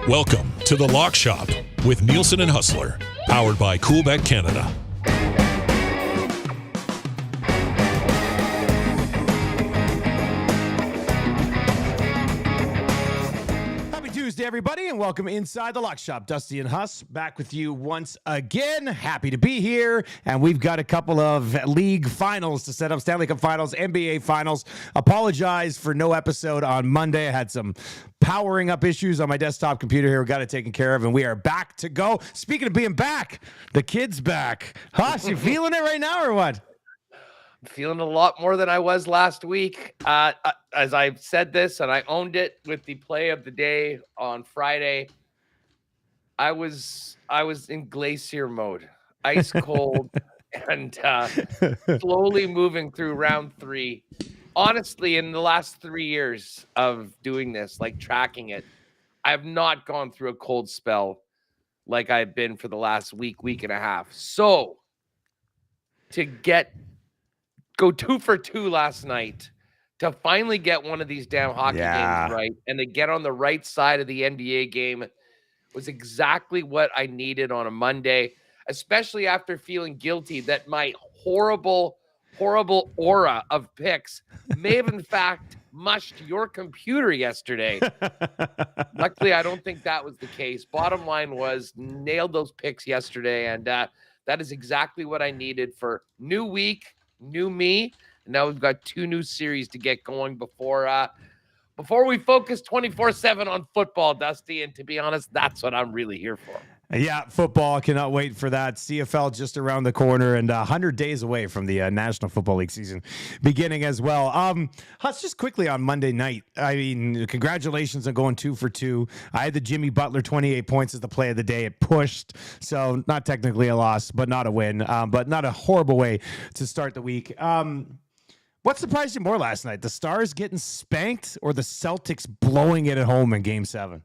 Welcome to The Lock Shop with Nielson and Hustler, powered by Coolbet Canada. Happy Tuesday, everybody, and welcome inside The Lock Shop. Dusty and Hus back with you once again. Happy to be here, and we've got a couple of league finals to set up, Stanley Cup finals, NBA finals. Apologize for no episode on Monday. I had some powering up issues on my desktop computer here. We got it taken care of, and we are back to go. Speaking of being back, the kid's back. Hus, you feeling it right now or what? I'm feeling a lot more than I was last week. As I've said this, and I owned it with the play of the day on Friday, I was in glacier mode, ice cold, and slowly moving through round 3. Honestly, in the last 3 years of doing this, like tracking it, I have not gone through a cold spell like I've been for the last week and a half. So to go 2 for 2 last night, to finally get one of these damn hockey games right, and to get on the right side of the NBA game was exactly what I needed on a Monday, especially after feeling guilty that my horrible aura of picks may have in fact mushed your computer yesterday. Luckily, I don't think that was the case. Bottom line was, nailed those picks yesterday, and that is exactly what I needed for new week, new me. And now we've got 2 new series to get going before we focus 24/7 on football, Dusty. And to be honest, that's what I'm really here for. Yeah, football. Cannot wait for that. CFL just around the corner and 100 days away from the National Football League season beginning as well. Hus, just quickly on Monday night, I mean, congratulations on going 2 for 2. I had the Jimmy Butler 28 points as the play of the day. It pushed, so not technically a loss, but not a win, but not a horrible way to start the week. What surprised you more last night? The Stars getting spanked or the Celtics blowing it at home in Game 7?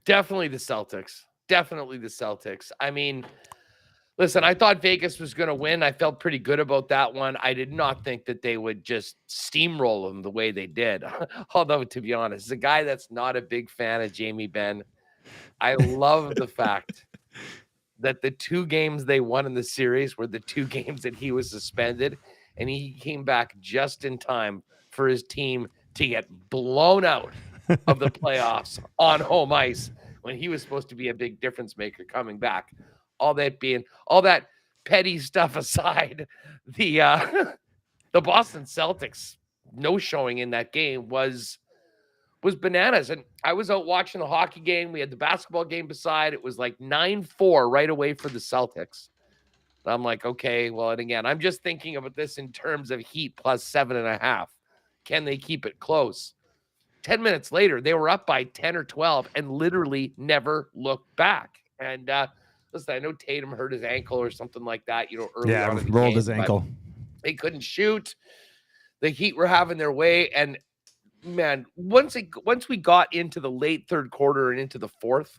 Definitely the Celtics. Definitely the Celtics. I mean, listen, I thought Vegas was going to win. I felt pretty good about that one. I did not think that they would just steamroll them the way they did. Although, to be honest, as a guy that's not a big fan of Jamie Benn, I love the fact that the 2 games they won in the series were the 2 games that he was suspended, and he came back just in time for his team to get blown out of the playoffs on home ice when he was supposed to be a big difference maker coming back. All that petty stuff aside, the Boston Celtics no showing in that game was bananas. And I was out watching the hockey game. We had the basketball game beside. It was like 9-4 right away for the Celtics. I'm like, okay, well, and again, I'm just thinking about this in terms of Heat plus 7.5. Can they keep it close? 10 minutes later, they were up by 10 or 12 and literally never looked back. And listen, I know Tatum hurt his ankle or something like that, early on in the rolled game, his ankle. They couldn't shoot. The Heat were having their way. And man, once we got into the late third quarter and into the fourth,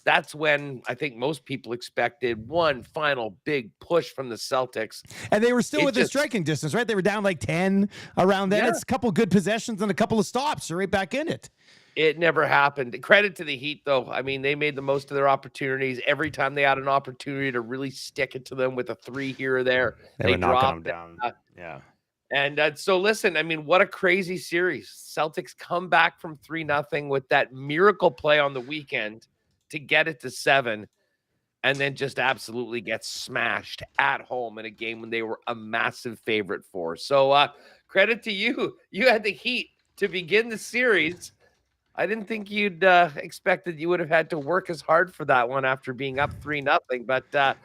that's when I think most people expected one final big push from the Celtics. And they were still within striking distance, right? They were down like 10 around then. Yeah. It's a couple good possessions and a couple of stops. They're right back in it. It never happened. Credit to the Heat, though. I mean, they made the most of their opportunities. Every time they had an opportunity to really stick it to them with a 3 here or there, they dropped them down. Yeah. And so, listen, I mean, what a crazy series. Celtics come back from 3-0 with that miracle play on the weekend to get it to 7, and then just absolutely get smashed at home in a game when they were a massive favorite for. So credit to you. You had the Heat to begin the series. I didn't think you'd expected you would have had to work as hard for that one after being up 3-0, but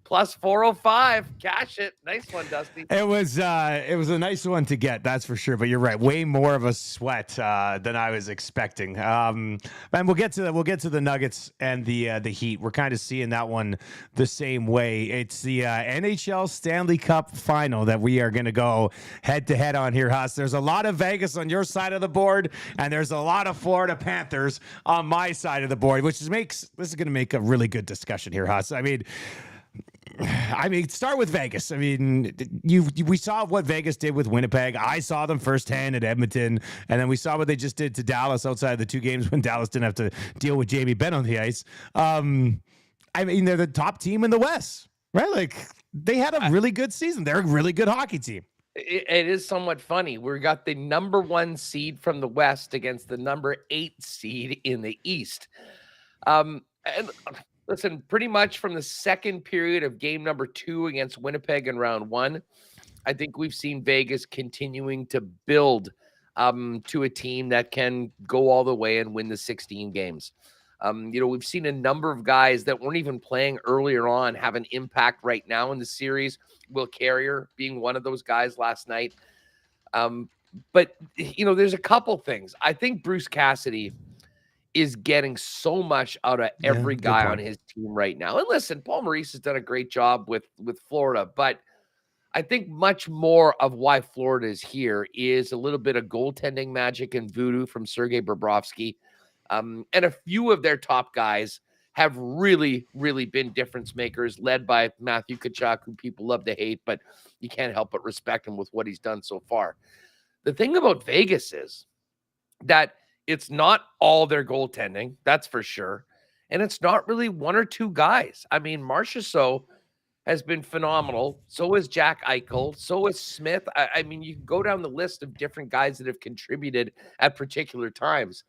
plus 405, cash it. Nice one, Dusty. It was a nice one to get, that's for sure. But you're right, way more of a sweat than I was expecting. And we'll get to the Nuggets and the Heat. We're kind of seeing that one the same way. It's the NHL Stanley Cup Final that we are going to go head to head on here, Hus. There's a lot of Vegas on your side of the board, and there's a lot of Florida Panthers on my side of the board, which this is going to make a really good discussion here, Hus. I mean, I mean, start with Vegas. I mean, we saw what Vegas did with Winnipeg. I saw them firsthand at Edmonton, and then we saw what they just did to Dallas outside the 2 games when Dallas didn't have to deal with Jamie Benn on the ice. I mean, they're the top team in the West, right? Like, they had a really good season. They're a really good hockey team. It is somewhat funny. We got the number 1 seed from the West against the number 8 seed in the East. And listen, pretty much from the second period of game number 2 against Winnipeg in round 1, I think we've seen Vegas continuing to build to a team that can go all the way and win the 16 games. We've seen a number of guys that weren't even playing earlier on have an impact right now in the series. Will Carrier being one of those guys last night. But there's a couple things. I think Bruce Cassidy is getting so much out of every guy on his team right now. And listen, Paul Maurice has done a great job with Florida, but I think much more of why Florida is here is a little bit of goaltending magic and voodoo from Sergei Bobrovsky. And a few of their top guys have really, really been difference makers, led by Matthew Tkachuk, who people love to hate, but you can't help but respect him with what he's done so far. The thing about Vegas is that it's not all their goaltending, that's for sure. And it's not really 1 or 2 guys. I mean, Marchessault has been phenomenal. So is Jack Eichel. So is Smith. I mean, you can go down the list of different guys that have contributed at particular times.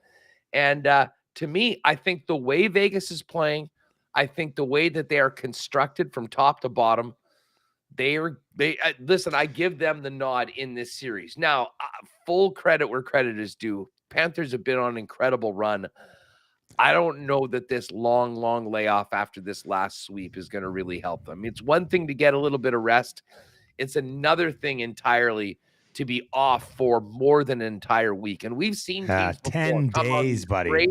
And to me, I think the way Vegas is playing, I think the way that they are constructed from top to bottom, listen, I give them the nod in this series. Now, full credit where credit is due. Panthers have been on an incredible run. I don't know that this long layoff after this last sweep is going to really help them. It's one thing to get a little bit of rest. It's another thing entirely to be off for more than an entire week. And we've seen teams 10 days, buddy.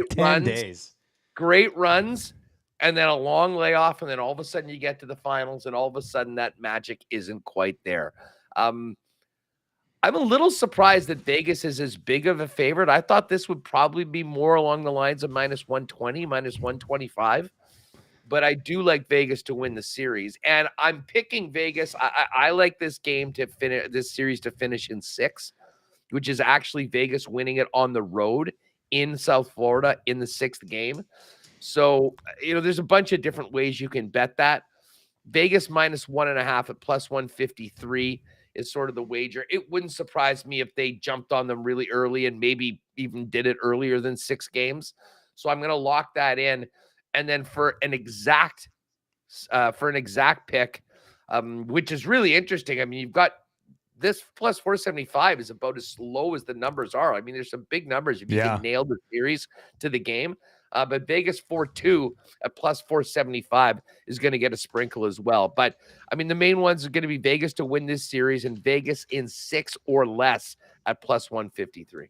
Great runs, and then a long layoff, and then all of a sudden you get to the finals, and all of a sudden that magic isn't quite there. I'm a little surprised that Vegas is as big of a favorite. I thought this would probably be more along the lines of -120, -125. But I do like Vegas to win the series, and I'm picking Vegas. I like this game to finish, this series to finish in 6, which is actually Vegas winning it on the road in South Florida in the 6th game. So, there's a bunch of different ways you can bet that. Vegas -1.5 at +153 is sort of the wager. It wouldn't surprise me if they jumped on them really early and maybe even did it earlier than 6 games. So I'm going to lock that in. And then for an exact pick, which is really interesting. I mean, you've got this +475 is about as low as the numbers are. I mean, there's some big numbers if you can nail the series to the game. But Vegas 4-2 at +475 is going to get a sprinkle as well. But I mean, the main ones are going to be Vegas to win this series and Vegas in 6 or less at +153.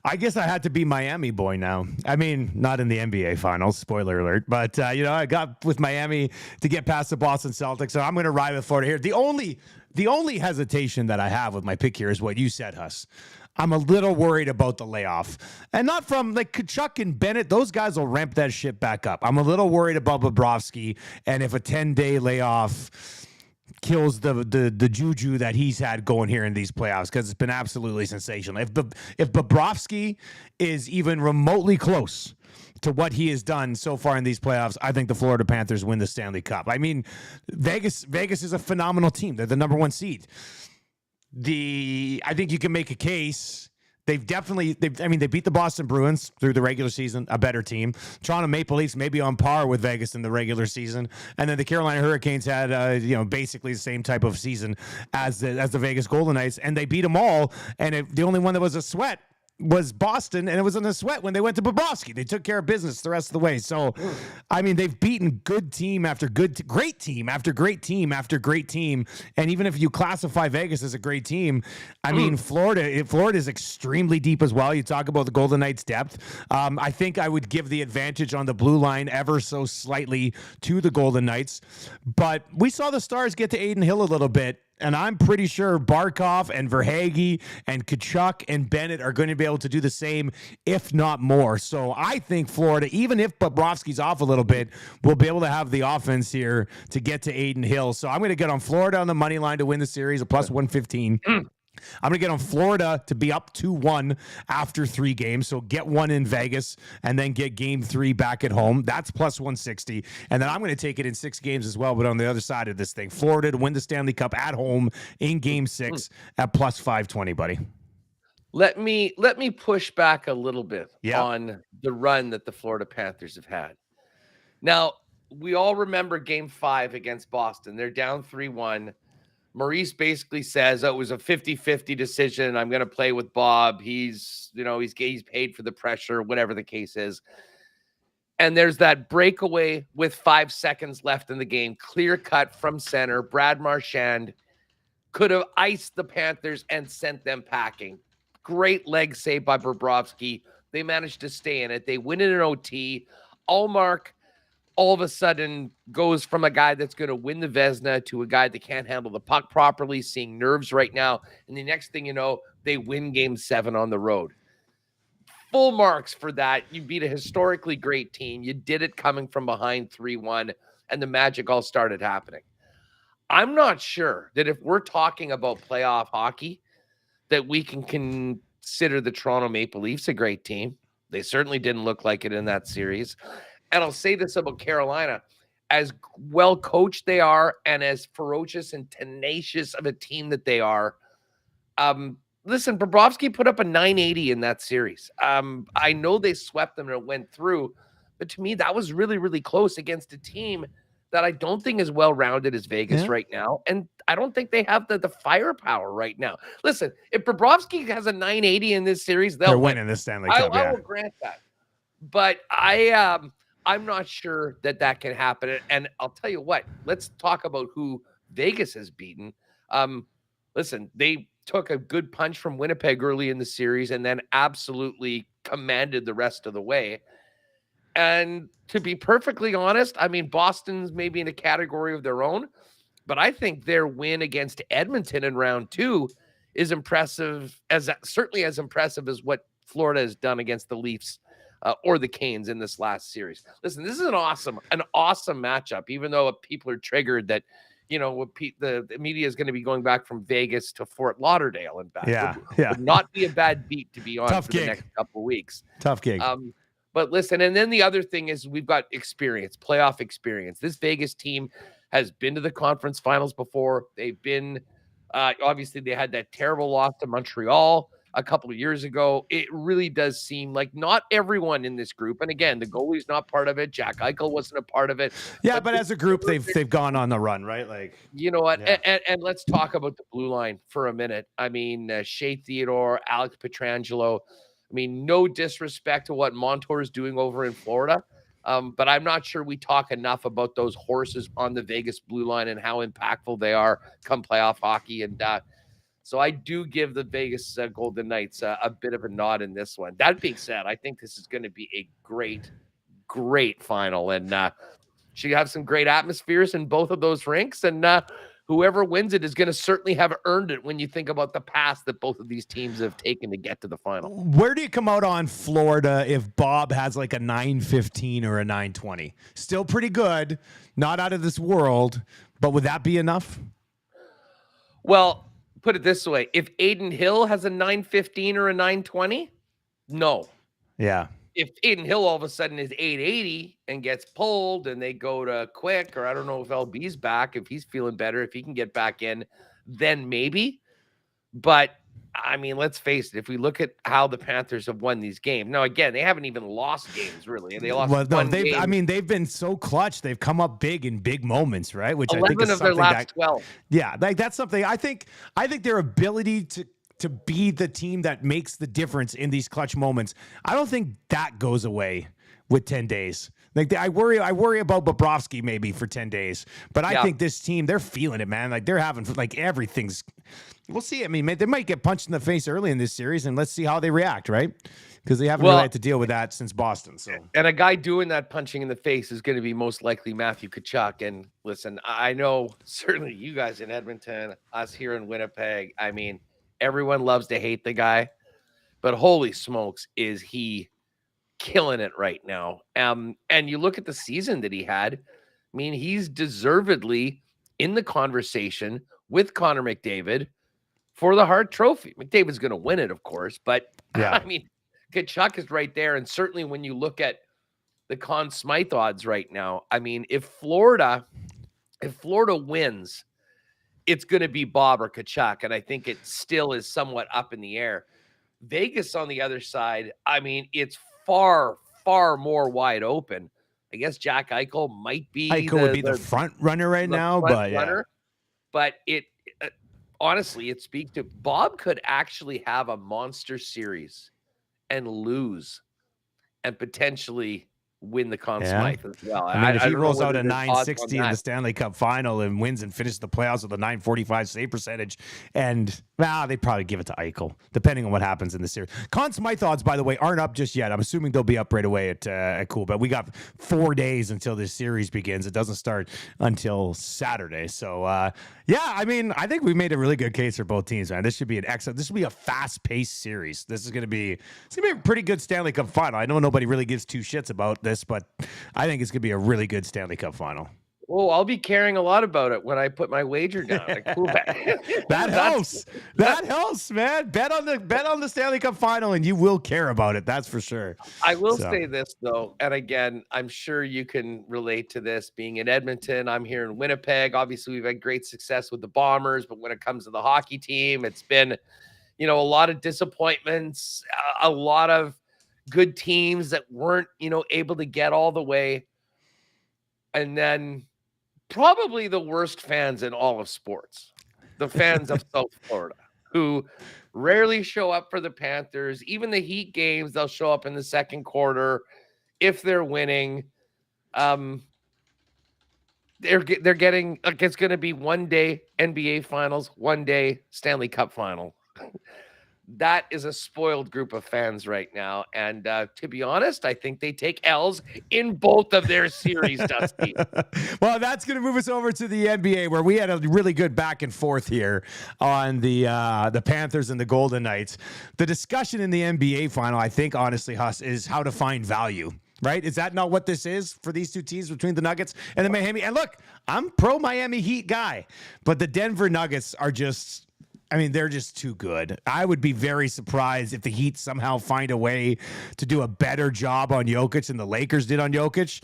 I guess I had to be Miami boy now. I mean, not in the NBA finals, spoiler alert, but I got with Miami to get past the Boston Celtics, so I'm going to ride with Florida here. The only hesitation that I have with my pick here is what you said, Hus. I'm a little worried about the layoff, and not from like Tkachuk and Bennett. Those guys will ramp that shit back up. I'm a little worried about Bobrovsky, and if a 10-day layoff kills the juju that he's had going here in these playoffs, because it's been absolutely sensational. If Bobrovsky is even remotely close to what he has done so far in these playoffs, I think the Florida Panthers win the Stanley Cup. I mean, Vegas is a phenomenal team. They're the number 1 seed. I think you can make a case. They beat the Boston Bruins through the regular season, a better team. Toronto Maple Leafs maybe on par with Vegas in the regular season, and then the Carolina Hurricanes had basically the same type of season as the Vegas Golden Knights, and they beat them all. And the only one that was a sweat was Boston, and it was in the sweat when they went to Bobrovsky. They took care of business the rest of the way. So, I mean, they've beaten good team after great team after great team after great team. And even if you classify Vegas as a great team, I mean, Florida is extremely deep as well. You talk about the Golden Knights' depth. I think I would give the advantage on the blue line ever so slightly to the Golden Knights. But we saw the Stars get to Adin Hill a little bit And I'm pretty sure Barkov and Verhaeghe and Kachuk and Bennett are going to be able to do the same, if not more. So I think Florida, even if Bobrovsky's off a little bit, will be able to have the offense here to get to Adin Hill. So I'm going to get on Florida on the money line to win the series, a plus 115. I'm going to get on Florida to be up 2-1 after 3 games. So get one in Vegas and then get game 3 back at home. That's plus 160. And then I'm going to take it in 6 games as well, but on the other side of this thing, Florida to win the Stanley Cup at home in game 6 at plus 520, buddy. Let me push back a little bit on the run that the Florida Panthers have had. Now, we all remember game 5 against Boston. They're down 3-1. Maurice basically says, it was a 50-50 decision. I'm going to play with Bob. He's paid for the pressure, whatever the case is. And there's that breakaway with 5 seconds left in the game, clear cut from center. Brad Marchand could have iced the Panthers and sent them packing. Great leg save by Bobrovsky. They managed to stay in it. They win in an OT. Allmark all of a sudden goes from a guy that's going to win the Vezina to a guy that can't handle the puck properly, seeing nerves right now. And the next thing you know, they win game 7 on the road. Full marks for that. You beat a historically great team. You did it coming from behind 3-1, and the magic all started happening. I'm not sure that if we're talking about playoff hockey, that we can consider the Toronto Maple Leafs a great team. They certainly didn't look like it in that series. And I'll say this about Carolina, as well coached they are and as ferocious and tenacious of a team that they are. Listen, Bobrovsky put up a 980 in that series. I know they swept them and it went through, but to me, that was really, really close against a team that I don't think is well-rounded as Vegas right now. And I don't think they have the firepower right now. Listen, if Bobrovsky has a 980 in this series, they're winning the Stanley Cup. I will grant that. But I'm not sure that can happen. And I'll tell you what, let's talk about who Vegas has beaten. Listen, they took a good punch from Winnipeg early in the series and then absolutely commanded the rest of the way. And to be perfectly honest, I mean, Boston's maybe in a category of their own, but I think their win against Edmonton in round 2 is certainly as impressive as what Florida has done against the Leafs or the Canes in this last series. Listen, this is an awesome matchup, even though people are triggered that, the media is going to be going back from Vegas to Fort Lauderdale and back. Yeah. Would not be a bad beat to be on Tough for gig. the next couple of weeks. Tough gig. But listen, and then the other thing is we've got experience, playoff experience. This Vegas team has been to the conference finals before. They've been, obviously, they had that terrible loss to Montreal a couple of years ago. It really does seem like not everyone in this group, and again, the goalie's not part of it. Jack Eichel wasn't a part of it. Yeah, but as a group, they've gone on the run, right? Like, you know what? Yeah. And let's talk about the blue line for a minute. I mean, Shea Theodore, Alex Pietrangelo. I mean, no disrespect to what Montour is doing over in Florida, but I'm not sure we talk enough about those horses on the Vegas blue line and how impactful they are come playoff hockey. And so I do give the Vegas Golden Knights a bit of a nod in this one. That being said, I think this is going to be a great, great final. And should have some great atmospheres in both of those rinks. And whoever wins it is going to certainly have earned it when you think about the path that both of these teams have taken to get to the final. Where do you come out on Florida if Bob has like a 915 or a 920? Still pretty good, not out of this world, but would that be enough? Well, put it this way. If Adin Hill has a 915 or a 920, no. Yeah. If Adin Hill all of a sudden is 880 and gets pulled and they go to Quick, or I don't know if LB's back, if he's feeling better, if he can get back in, then maybe. But, I mean, let's face it. If we look at how the Panthers have won these games. Now, again, they haven't even lost games, really. They lost one game. I mean, they've been so clutch. They've come up big in big moments, right? Which 11 I think is of their last 12. Yeah, like that's something I think their ability to be the team that makes the difference in these clutch moments, I don't think that goes away with 10 days. Like I worry about Bobrovsky maybe for 10 days, but I think this team, they're feeling it, man. Like they're having like everything's. We'll see. I mean, they might get punched in the face early in this series, and let's see how they react, right? Because they haven't really had to deal with that since Boston. So, and a guy doing that punching in the face is going to be most likely Matthew Tkachuk. And listen, I know certainly you guys in Edmonton, us here in Winnipeg. I mean, everyone loves to hate the guy, but holy smokes, is he killing it right now. And you look at the season that he had. I mean, he's deservedly in the conversation with Connor McDavid for the Hart Trophy. McDavid's going to win it, of course, but I mean, Tkachuk is right there. And certainly when you look at the Conn Smythe odds right now, I mean, if Florida wins, it's going to be Bob or Tkachuk. And I think it still is somewhat up in the air. Vegas on the other side, I mean, it's far, far more wide open. I guess Jack Eichel might be would be the front runner right now, but it honestly, it speaks to Bob could actually have a monster series and lose and potentially win the Conn Smythe as well. I mean, if he rolls out a 960 in the Stanley Cup final and wins and finishes the playoffs with a 945 save percentage, and they'd probably give it to Eichel, depending on what happens in the series. Conn Smythe odds, by the way, aren't up just yet. I'm assuming they'll be up right away at Cool, but we got 4 days until this series begins. It doesn't start until Saturday. So, I mean, I think we made a really good case for both teams, man. This should be a fast-paced series. It's going to be a pretty good Stanley Cup final. I know nobody really gives two shits about this, but I think it's going to be a really good Stanley Cup final. Oh, I'll be caring a lot about it when I put my wager down. That helps. That helps, man. Bet on the Stanley Cup final, and you will care about it. That's for sure. I will say this though, and again, I'm sure you can relate to this. Being in Edmonton, I'm here in Winnipeg. Obviously, we've had great success with the Bombers, but when it comes to the hockey team, it's been, a lot of disappointments, a lot of good teams that weren't, able to get all the way, and then probably the worst fans in all of sports, the fans of South Florida, who rarely show up for the Panthers. Even the Heat games, they'll show up in the second quarter if they're winning. They're getting, like, it's going to be one day NBA Finals, one day Stanley Cup Final. That is a spoiled group of fans right now. And to be honest, I think they take L's in both of their series, Dusty. Well, that's going to move us over to the NBA, where we had a really good back and forth here on the Panthers and the Golden Knights. The discussion in the NBA final, I think, honestly, Hus, is how to find value. Right? Is that not what this is for these two teams between the Nuggets and the Miami? And look, I'm pro Miami Heat guy, but the Denver Nuggets are just... they're just too good. I would be very surprised if the Heat somehow find a way to do a better job on Jokic than the Lakers did on Jokic,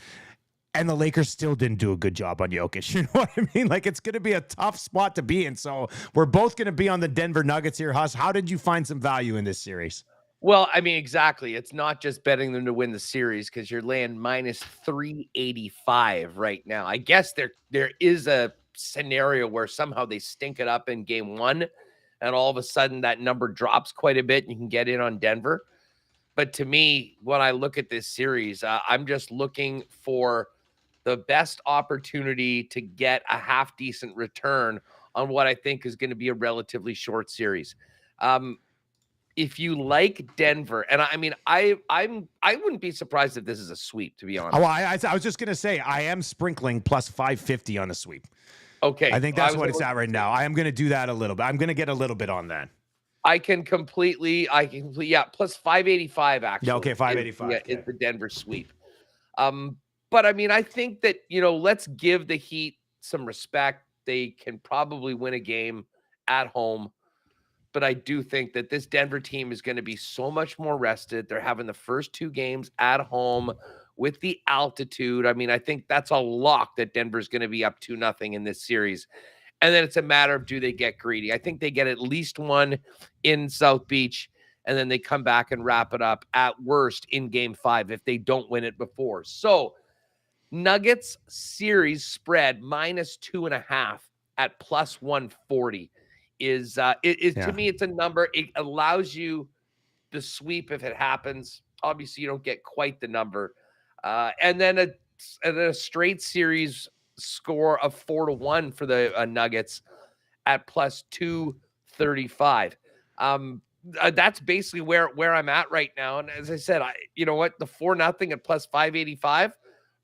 and the Lakers still didn't do a good job on Jokic. You know what I mean? Like, it's going to be a tough spot to be in. So we're both going to be on the Denver Nuggets here. Hus, how did you find some value in this series? Well, exactly. It's not just betting them to win the series, because you're laying minus 385 right now. I guess there is a scenario where somehow they stink it up in game one, and all of a sudden that number drops quite a bit and you can get in on Denver. But to me, when I look at this series, I'm just looking for the best opportunity to get a half decent return on what I think is going to be a relatively short series. If you like Denver, and I wouldn't be surprised if this is a sweep, to be honest. Oh, I was just going to say, I am sprinkling plus 550 on the sweep. Okay. I think that's what it's at right now. I am going to do that a little bit. I'm going to get a little bit on that. I can completely, plus 585 actually. Yeah, okay, 585. Is the Denver sweep. But I think that, let's give the Heat some respect. They can probably win a game at home. But I do think that this Denver team is going to be so much more rested. They're having the first two games at home with the altitude. I think that's a lock that Denver's going to be up 2-0 in this series. And then it's a matter of, do they get greedy? I think they get at least one in South Beach, and then they come back and wrap it up at worst in game 5 if they don't win it before. So Nuggets series spread minus 2.5 at plus 140 is to me, it's a number. It allows you the sweep if it happens. Obviously, you don't get quite the number. And then a straight series score of 4-1 for the Nuggets at plus 235. That's basically where I'm at right now. And as I said, you know what, the 4-0 at plus 585,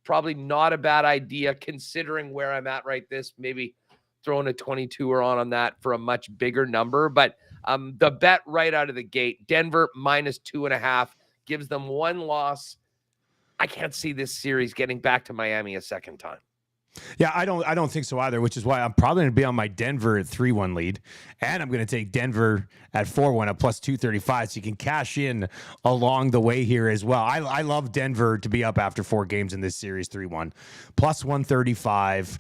probably not a bad idea considering where I'm at right this. Maybe throwing a 22er on that for a much bigger number. But the bet right out of the gate, Denver minus 2.5 gives them one loss. I can't see this series getting back to Miami a second time. Yeah, I don't think so either, which is why I'm probably going to be on my Denver at 3-1 lead, and I'm going to take Denver at 4-1 at plus 235, so you can cash in along the way here as well. I love Denver to be up after 4 games in this series, 3-1, plus 135.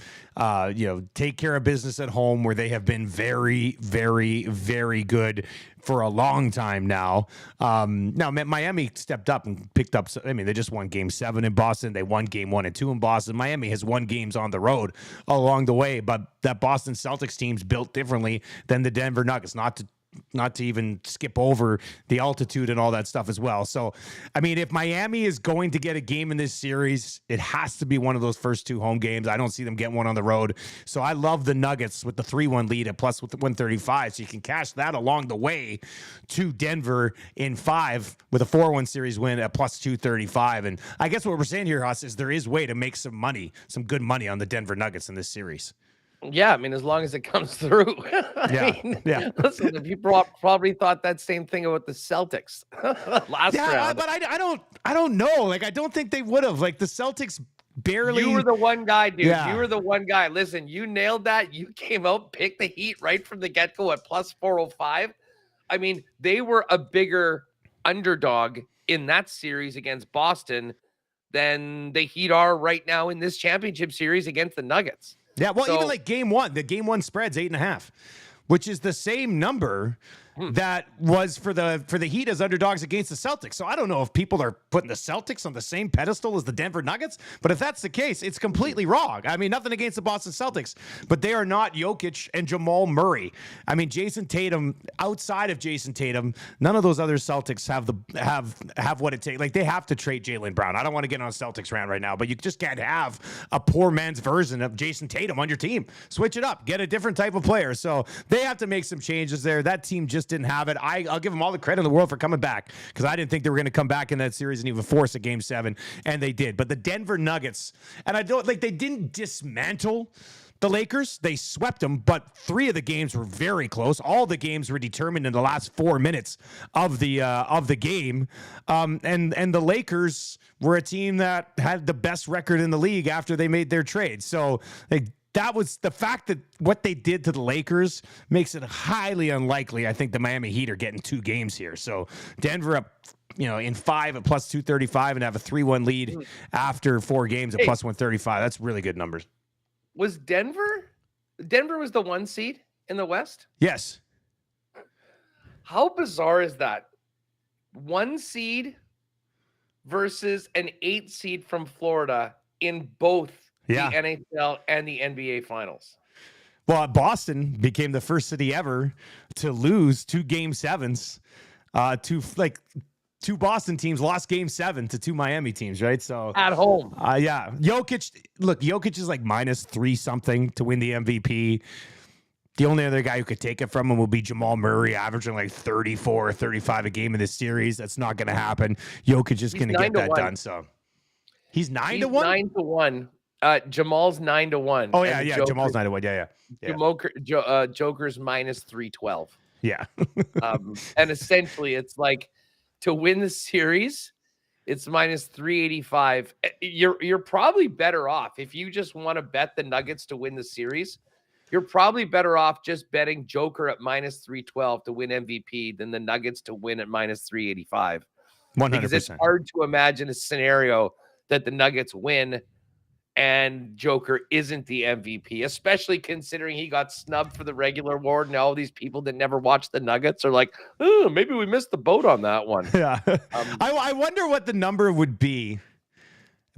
Take care of business at home where they have been very, very, very good for a long time now. Now Miami stepped up and picked up. I mean, they just won Game 7 in Boston. They won Game 1 and 2 in Boston. Miami has won games on the road along the way, but that Boston Celtics team's built differently than the Denver Nuggets. Not to even skip over the altitude and all that stuff as well. So, I mean, if Miami is going to get a game in this series, it has to be one of those first 2 home games. I don't see them getting one on the road. So I love the Nuggets with the 3-1 lead at plus 135. So you can cash that along the way to Denver in 5 with a 4-1 series win at plus 235. And I guess what we're saying here, Huss, is there is way to make some money, some good money on the Denver Nuggets in this series. Yeah, I mean, as long as it comes through. Yeah. Listen, if you probably thought that same thing about the Celtics last round. But I don't know. Like, I don't think they would have. Like, the Celtics barely. You were the one guy, dude. Yeah. You were the one guy. Listen, you nailed that. You came out, picked the Heat right from the get-go at plus 405. I mean, they were a bigger underdog in that series against Boston than the Heat are right now in this championship series against the Nuggets. Yeah, well, even like Game 1, the Game 1 spread's 8.5, which is the same number that was for the Heat as underdogs against the Celtics. So I don't know if people are putting the Celtics on the same pedestal as the Denver Nuggets, but if that's the case, it's completely wrong. I mean, nothing against the Boston Celtics, but they are not Jokic and Jamal Murray. I mean, Jason Tatum, outside of Jason Tatum, none of those other Celtics have what it takes. Like, they have to trade Jaylen Brown. I don't want to get on a Celtics rant right now, but you just can't have a poor man's version of Jason Tatum on your team. Switch it up. Get a different type of player. So they have to make some changes there. That team just didn't have it. I'll give them all the credit in the world for coming back, because I didn't think they were going to come back in that series and even force a Game 7, and they did. But the Denver Nuggets, and they didn't dismantle the Lakers. They swept them, but 3 of the games were very close. All the games were determined in the last 4 minutes of the game. And the Lakers were a team that had the best record in the league after they made their trade. So that was the fact that what they did to the Lakers makes it highly unlikely. I think the Miami Heat are getting 2 games here. So Denver up, in 5 at plus 235 and have a 3-1 lead after 4 games at plus 135. That's really good numbers. Was Denver was the 1 seed in the West? Yes. How bizarre is that? 1 seed versus an 8 seed from Florida in both the NHL and the NBA finals. Well, Boston became the first city ever to lose 2 Game 7s. Two Boston teams lost Game 7 to 2 Miami teams, right? So at home. Yeah. Jokic is like minus 3 something to win the MVP. The only other guy who could take it from him will be Jamal Murray, averaging like 34 or 35 a game in this series. That's not going to happen. Jokic is going to get that done. So he's 9-1? 9-1. Jamal's 9-1. Oh yeah, Jamal's 9-1. Yeah. Joker's minus 312. Yeah. And essentially, it's like to win the series, it's minus 385. You're probably better off if you just want to bet the Nuggets to win the series. You're probably better off just betting Joker at minus 312 to win MVP than the Nuggets to win at minus 385. 100%. Because it's hard to imagine a scenario that the Nuggets win and Joker isn't the MVP, especially considering he got snubbed for the regular award. And all these people that never watched the Nuggets are like, oh, maybe we missed the boat on that one. Yeah. I wonder what the number would be.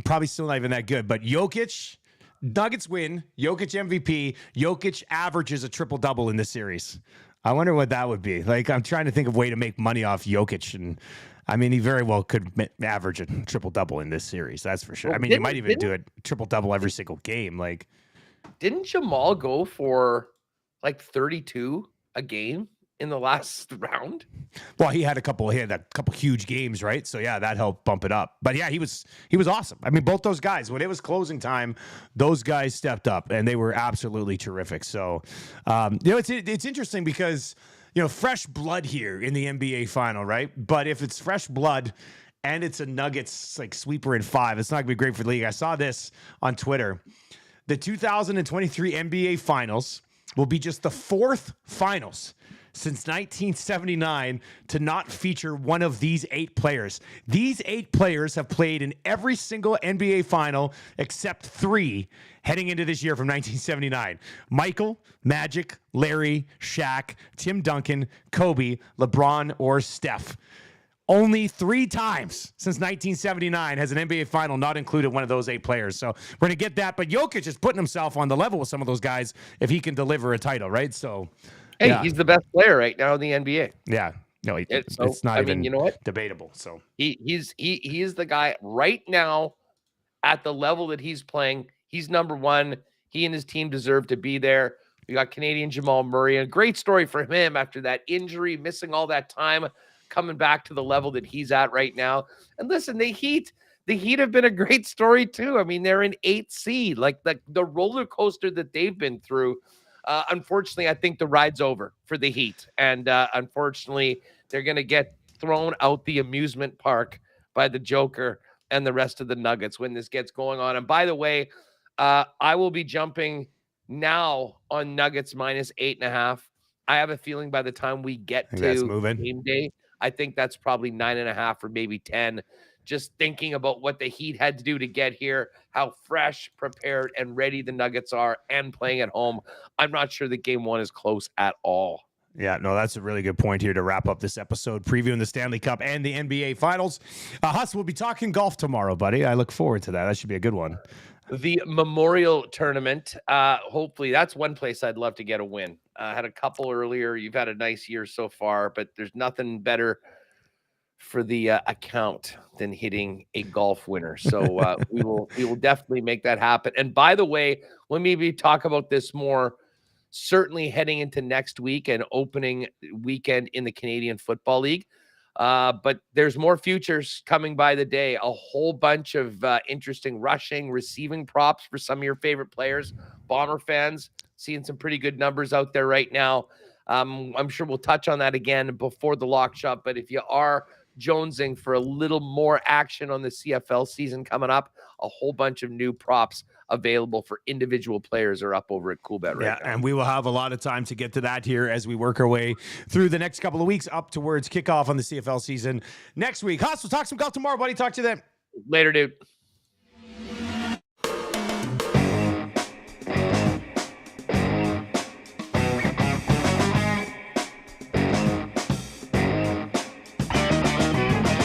Probably still not even that good, but Jokic, Nuggets win, Jokic MVP, Jokic averages a triple-double in this series. I wonder what that would be. Like, I'm trying to think of a way to make money off Jokic, and I mean, he very well could average a triple-double in this series. That's for sure. Well, I mean, he might even do a triple-double every single game. Like, didn't Jamal go for like 32 a game in the last round? well, he had a couple huge games, right? So yeah, that helped bump it up. But yeah, he was awesome. I mean, both those guys, when it was closing time, those guys stepped up and they were absolutely terrific. So, it's interesting because, fresh blood here in the NBA final, right? But if it's fresh blood and it's a Nuggets like sweeper in 5, it's not gonna be great for the league. I saw this on Twitter. The 2023 NBA finals will be just the 4th finals since 1979 to not feature one of these 8 players. These 8 players have played in every single NBA final except 3 heading into this year from 1979. Michael, Magic, Larry, Shaq, Tim Duncan, Kobe, LeBron, or Steph. Only 3 times since 1979 has an NBA final not included one of those 8 players. So we're going to get that. But Jokic is putting himself on the level with some of those guys if he can deliver a title, right? So, hey, yeah. He's the best player right now in the NBA. Yeah. No, it's not even debatable. So he is the guy right now at the level that he's playing. He's number 1. He and his team deserve to be there. We got Canadian Jamal Murray. A great story for him after that injury, missing all that time, coming back to the level that he's at right now. And listen, the Heat have been a great story too. I mean, they're in 8th seed, like the roller coaster that they've been through. Unfortunately, I think the ride's over for the Heat. And unfortunately, they're going to get thrown out the amusement park by the Joker and the rest of the Nuggets when this gets going on. And by the way, I will be jumping now on Nuggets minus 8.5. I have a feeling by the time we get to game day, I think that's probably 9.5 or maybe 10. Just thinking about what the Heat had to do to get here, how fresh, prepared, and ready the Nuggets are, and playing at home. I'm not sure that game 1 is close at all. Yeah, no, that's a really good point here to wrap up this episode, previewing the Stanley Cup and the NBA Finals. Hus, we'll be talking golf tomorrow, buddy. I look forward to that. That should be a good one. The Memorial Tournament, hopefully that's one place I'd love to get a win. I had a couple earlier. You've had a nice year so far, but there's nothing better for the account than hitting a golf winner. So we will definitely make that happen. And by the way, when we talk about this more, certainly heading into next week and opening weekend in the Canadian Football League. But there's more futures coming by the day. A whole bunch of interesting rushing, receiving props for some of your favorite players. Bomber fans seeing some pretty good numbers out there right now. I'm sure we'll touch on that again before the lock shop. But if you are jonesing for a little more action on the CFL season coming up, a whole bunch of new props available for individual players are up over at CoolBet right now. And we will have a lot of time to get to that here as we work our way through the next couple of weeks up towards kickoff on the CFL season next week. Hus, we'll talk some golf tomorrow, buddy. Talk to you then. Later, dude.